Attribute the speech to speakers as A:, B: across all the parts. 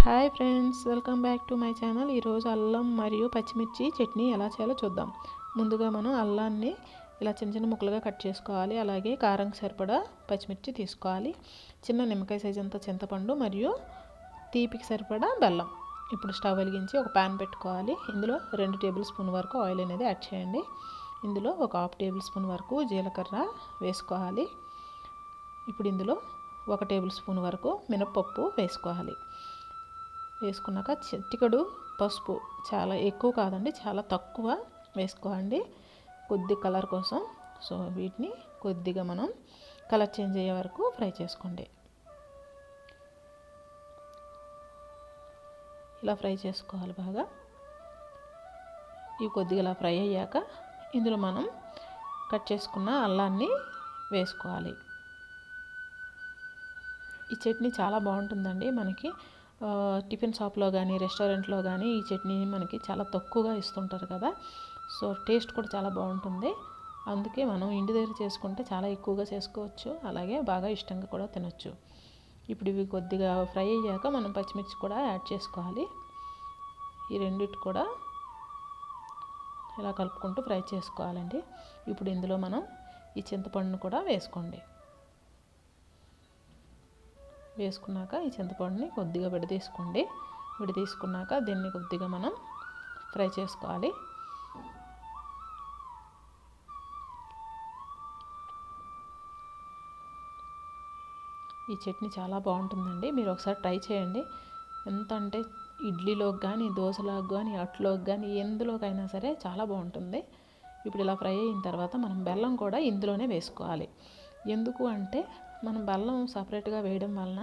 A: Hi friends, welcome back to my channel. ఈరోజు అల్లం మరియు పచ్చిమిర్చి చట్నీ ఎలా చేయాలో చూద్దాం. ముందుగా మనం అల్లాన్ని ఇలా చిన్న చిన్న ముక్కలుగా కట్ చేసుకోవాలి. అలాగే కారంకి సరిపడా పచ్చిమిర్చి తీసుకోవాలి. చిన్న నిమ్మకాయ సైజ్ అంత చింతపండు మరియు తీపికి సరిపడా బెల్లం. ఇప్పుడు స్టవ్ వెలిగించి ఒక ప్యాన్ పెట్టుకోవాలి. ఇందులో 2 టేబుల్ స్పూన్ వరకు ఆయిల్ అనేది యాడ్ చేయండి. ఇందులో ఒక 1/2 టేబుల్ స్పూన్ వరకు జీలకర్ర వేసుకోవాలి. ఇప్పుడు ఇందులో 1 టేబుల్ స్పూన్ వరకు మినపప్పు వేసుకోవాలి. వేసుకున్నాక చిటికెడు పసుపు, చాలా ఎక్కువ కాదండి, చాలా తక్కువ వేసుకోండి కొద్ది కలర్ కోసం. సో వీటిని కొద్దిగా మనం కలర్ చేంజ్ అయ్యే వరకు ఫ్రై చేసుకోండి. ఇలా ఫ్రై చేసుకోవాలి బాగా. ఇవి కొద్దిగా ఇలా ఫ్రై అయ్యాక ఇందులో మనం కట్ చేసుకున్న అల్లాన్ని వేసుకోవాలి. ఈ చట్నీ చాలా బాగుంటుందండి. మనకి టిఫిన్ షాప్లో కానీ రెస్టారెంట్లో కానీ ఈ చట్నీ మనకి చాలా తక్కువగా ఇస్తుంటారు కదా. సో టేస్ట్ కూడా చాలా బాగుంటుంది. అందుకే మనం ఇంటి దగ్గర చేసుకుంటే చాలా ఎక్కువగా చేసుకోవచ్చు, అలాగే బాగా ఇష్టంగా కూడా తినొచ్చు. ఇప్పుడు ఇవి కొద్దిగా ఫ్రై అయ్యాక మనం పచ్చిమిర్చి కూడా యాడ్ చేసుకోవాలి. ఈ రెండిటి కూడా ఇలా కలుపుకుంటూ ఫ్రై చేసుకోవాలండి. ఇప్పుడు ఇందులో మనం ఈ చింతపండును కూడా వేసుకోండి. వేసుకున్నాక ఈ చింతపండుని కొద్దిగా విడదీసుకోండి. విడదీసుకున్నాక దీన్ని కొద్దిగా మనం ఫ్రై చేసుకోవాలి. ఈ చట్నీ చాలా బాగుంటుందండి, మీరు ఒకసారి ట్రై చేయండి. ఎంత అంటే ఇడ్లీలోకి కానీ, దోశలోకి కానీ, అట్లోకి కానీ, ఎందులోకైనా సరే చాలా బాగుంటుంది. ఇప్పుడు ఇలా ఫ్రై అయిన తర్వాత మనం బెల్లం కూడా ఇందులోనే వేసుకోవాలి. ఎందుకు అంటే మనం బెల్లం సపరేట్గా వేయడం వలన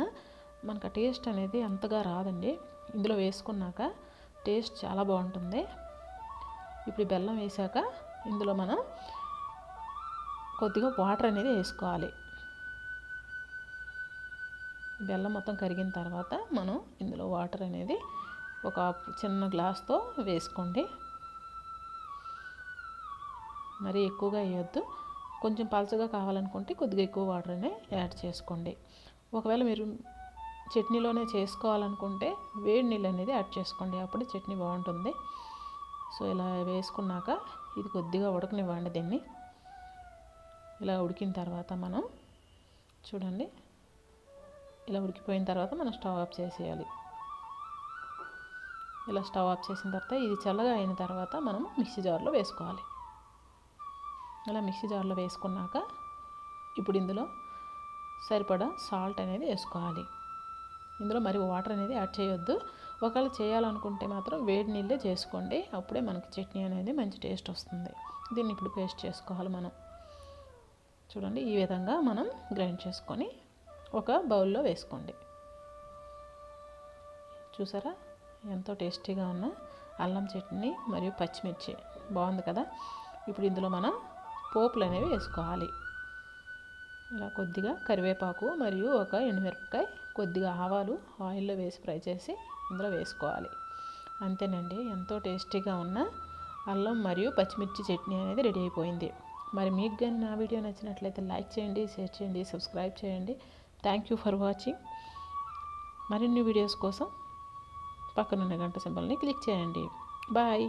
A: మనకు ఆ టేస్ట్ అనేది అంతగా రాదండి. ఇందులో వేసుకున్నాక టేస్ట్ చాలా బాగుంటుంది. ఇప్పుడు బెల్లం వేసాక ఇందులో మనం కొద్దిగా వాటర్ అనేది వేసుకోవాలి. బెల్లం మొత్తం కరిగిన తర్వాత మనం ఇందులో వాటర్ అనేది ఒక చిన్న గ్లాస్తో వేసుకోండి. మరి ఎక్కువగా వేయొద్దు, కొంచెం పలచగా కావాలనుకుంటే కొద్దిగా ఎక్కువ వాటర్ అనేది యాడ్ చేసుకోండి. ఒకవేళ మీరు చట్నీలోనే చేసుకోవాలనుకుంటే వేడి నీళ్ళు అనేది యాడ్ చేసుకోండి, అప్పుడు చట్నీ బాగుంటుంది. సో ఇలా వేసుకున్నాక ఇది కొద్దిగా ఉడకనివ్వండి. దీన్ని ఇలా ఉడికిన తర్వాత మనం చూడండి, ఇలా ఉడికిపోయిన తర్వాత మనం స్టవ్ ఆఫ్ చేసేయాలి. ఇలా స్టవ్ ఆఫ్ చేసిన తర్వాత ఇది చల్లగా అయిన తర్వాత మనం మిక్సీ జార్లో వేసుకోవాలి. అలా మిక్సీ జార్లో వేసుకున్నాక ఇప్పుడు ఇందులో సరిపడా సాల్ట్ అనేది వేసుకోవాలి. ఇందులో మరి వాటర్ అనేది యాడ్ చేయొద్దు. ఒకవేళ చేయాలనుకుంటే మాత్రం వేడి నీళ్ళే చేసుకోండి, అప్పుడే మనకి చట్నీ అనేది మంచి టేస్ట్ వస్తుంది. దీన్ని ఇప్పుడు పేస్ట్ చేసుకోవాలి మనం. చూడండి, ఈ విధంగా మనం గ్రైండ్ చేసుకొని ఒక బౌల్లో వేసుకోండి. చూసారా ఎంతో టేస్టీగా ఉన్న అల్లం చట్నీ మరియు పచ్చిమిర్చి బాగుంది కదా. ఇప్పుడు ఇందులో మనం పోపులు అనేవి వేసుకోవాలి. ఇలా కొద్దిగా కరివేపాకు మరియు ఒక ఎండుమిరపకాయ, కొద్దిగా ఆవాలు ఆయిల్లో వేసి ఫ్రై చేసి ఇందులో వేసుకోవాలి. అంతేనండి, ఎంతో టేస్టీగా ఉన్న అల్లం మరియు పచ్చిమిర్చి చట్నీ అనేది రెడీ అయిపోయింది. మరి మీకు కానీ నా వీడియో నచ్చినట్లయితే లైక్ చేయండి, షేర్ చేయండి, సబ్స్క్రైబ్ చేయండి. Thank you for watching. మరిన్ని వీడియోస్ కోసం పక్కనున్న గంట సింబల్ని క్లిక్ చేయండి. బాయ్.